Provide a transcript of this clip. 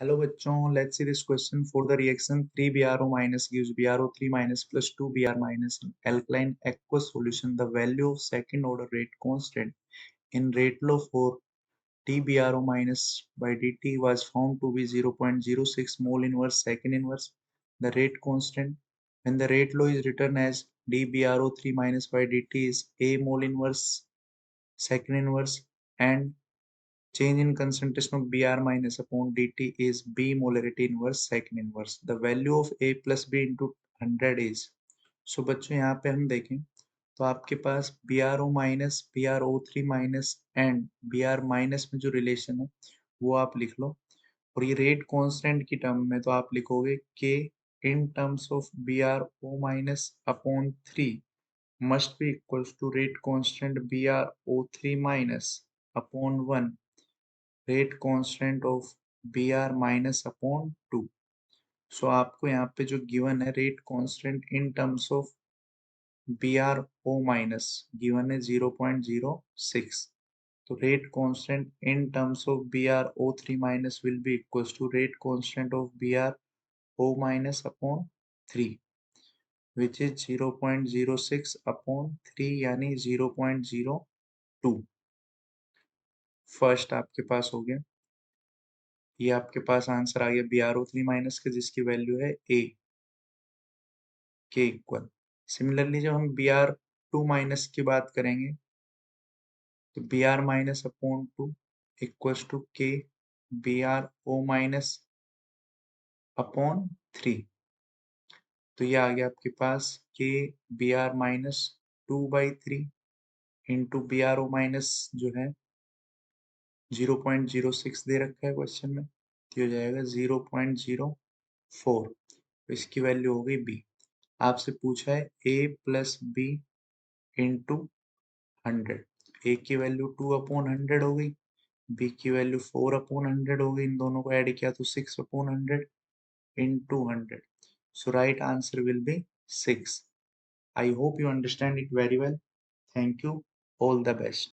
Hello बच्चों, let's see this question for the reaction 3 BrO minus gives BrO3 minus plus 2 Br minus alkaline aqueous solution. The value of second order rate constant in rate law for TBrO minus by dt was found to be 0.06 mole inverse second inverse. The rate constant when the rate law is written as dBrO3 minus by dt is A mole inverse second inverse and change in concentration of Br minus upon dt is B molarity inverse second inverse. The value of A plus B into 100 is. So बच्चों यहाँ पे हम देखें तो आपके पास BrO minus BrO3 minus and Br minus में जो relation है वो आप लिख लो और ये रेट कांस्टेंट की टर्म में तो आप लिखोगे K in terms of BrO minus upon 3 must be equals to rate constant BrO3 minus upon 1 rate constant of Br minus upon 2। So आपको यहाँ पे जो गिवन है rate constant in terms of BrO minus given है 0.06। तो rate constant in terms of BrO3 minus will be equals to rate constant of BrO minus upon 3 which is 0.06 upon 3 यानी 0.02। First आपके पास हो गया, ये आपके पास आंसर आ गया BrO3 माइनस का जिसकी वैल्यू है A के इक्वल। सिमिलरली जब हम Br2 माइनस की बात करेंगे तो Br minus upon 2 equals to K BrO minus upon 3। तो ये आ गया आपके पास K Br minus 2/3 into BrO minus जो है 0.06 दे रखा है क्वेश्चन में, तो हो जाएगा 0.04। तो इसकी वैल्यू हो गई B। आपसे पूछा है A plus B into 100। A की वैल्यू 2/100 हो गई, B की वैल्यू 4/100 हो गई, इन दोनों को ऐड किया तो 6/100 into 100। So right answer will be 6। I hope you understand it very well. Thank you, all the best.